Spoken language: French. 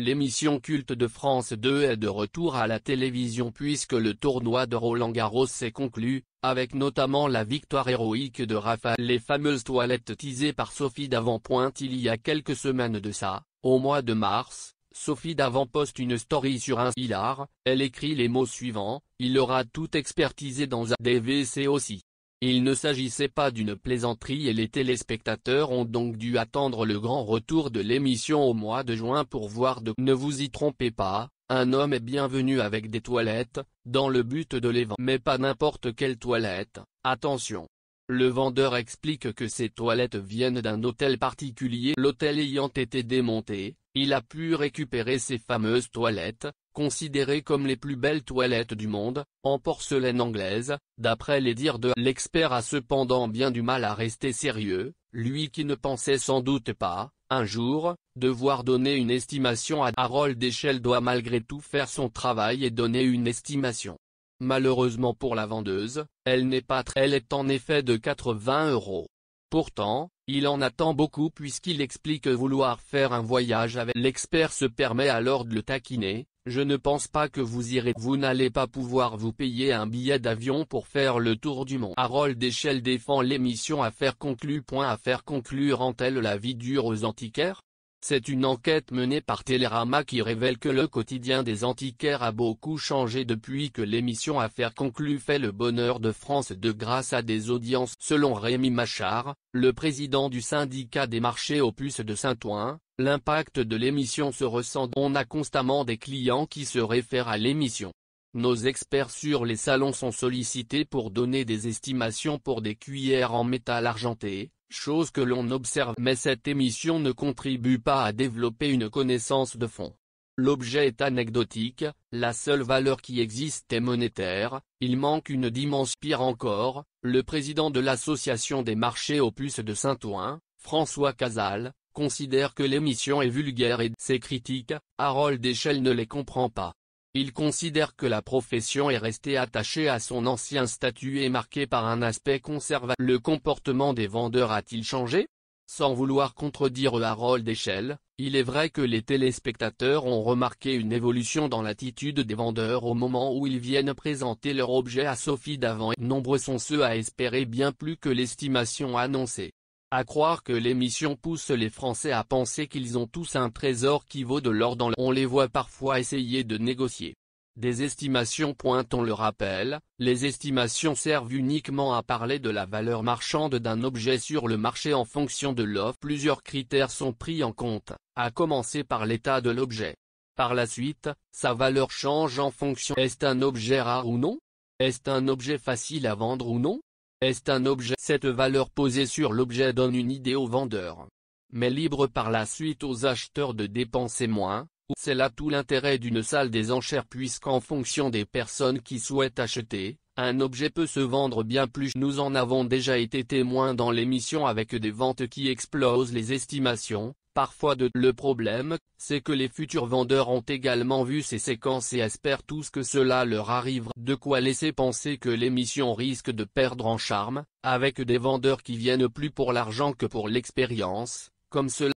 L'émission culte de France 2 est de retour à la télévision puisque le tournoi de Roland-Garros s'est conclu, avec notamment la victoire héroïque de Rafa. Les fameuses toilettes teasées par Sophie Davant pointe il y a quelques semaines de ça, au mois de mars, Sophie Davant poste une story sur Insta. Elle écrit les mots suivants: « Il aura tout expertisé dans un DVC aussi ». Il ne s'agissait pas d'une plaisanterie et les téléspectateurs ont donc dû attendre le grand retour de l'émission au mois de juin pour voir de. Ne vous y trompez pas, un homme est bienvenu avec des toilettes, dans le but de les vendre. Mais pas n'importe quelle toilette, attention. Le vendeur explique que ces toilettes viennent d'un hôtel particulier. L'hôtel ayant été démonté, il a pu récupérer ces fameuses toilettes, considérées comme les plus belles toilettes du monde, en porcelaine anglaise. D'après les dires de l'expert a cependant bien du mal à rester sérieux, lui qui ne pensait sans doute pas, un jour, devoir donner une estimation à Harold Deschelles doit malgré tout faire son travail et donner une estimation. Malheureusement pour la vendeuse, elle n'est pas très. Elle est en effet de 80 €. Pourtant, il en attend beaucoup puisqu'il explique vouloir faire un voyage avec. L'expert se permet alors de le taquiner: « Je ne pense pas que vous irez. Vous n'allez pas pouvoir vous payer un billet d'avion pour faire le tour du monde. » Harold Deschelles défend l'émission Affaire conclue. Affaire conclue rend-elle la vie dure aux antiquaires? C'est une enquête menée par Télérama qui révèle que le quotidien des antiquaires a beaucoup changé depuis que l'émission Affaire conclue fait le bonheur de France 2 grâce à des audiences. Selon Rémi Machard, le président du syndicat des marchés aux puces de Saint-Ouen, l'impact de l'émission se ressent. On a constamment des clients qui se réfèrent à l'émission. Nos experts sur les salons sont sollicités pour donner des estimations pour des cuillères en métal argenté, chose que l'on observe. Mais cette émission ne contribue pas à développer une connaissance de fond. L'objet est anecdotique, la seule valeur qui existe est monétaire, il manque une dimension. Pire encore, le président de l'association des marchés aux puces de Saint-Ouen, François Casal, considère que l'émission est vulgaire et ses critiques, Harold Deschelles ne les comprend pas. Il considère que la profession est restée attachée à son ancien statut et marquée par un aspect conservateur. Le comportement des vendeurs a-t-il changé? Sans vouloir contredire Harold Deschelles, il est vrai que les téléspectateurs ont remarqué une évolution dans l'attitude des vendeurs au moment où ils viennent présenter leur objet à Sophie Davant. Nombreux sont ceux à espérer bien plus que l'estimation annoncée. À croire que l'émission pousse les Français à penser qu'ils ont tous un trésor qui vaut de l'or dans le. On les voit parfois essayer de négocier des estimations. On le rappelle, les estimations servent uniquement à parler de la valeur marchande d'un objet sur le marché en fonction de l'offre. Plusieurs critères sont pris en compte, à commencer par l'état de l'objet. Par la suite, sa valeur change en fonction. Est-ce un objet rare ou non? Est-ce un objet facile à vendre ou non? Est un objet. Cette valeur posée sur l'objet donne une idée au vendeur, mais libre par la suite aux acheteurs de dépenser moins. C'est là tout l'intérêt d'une salle des enchères puisqu'en fonction des personnes qui souhaitent acheter, un objet peut se vendre bien plus. Nous en avons déjà été témoins dans l'émission avec des ventes qui explosent les estimations, parfois de. Le problème, c'est que les futurs vendeurs ont également vu ces séquences et espèrent tous que cela leur arrivera. De quoi laisser penser que l'émission risque de perdre en charme, avec des vendeurs qui viennent plus pour l'argent que pour l'expérience, comme cela.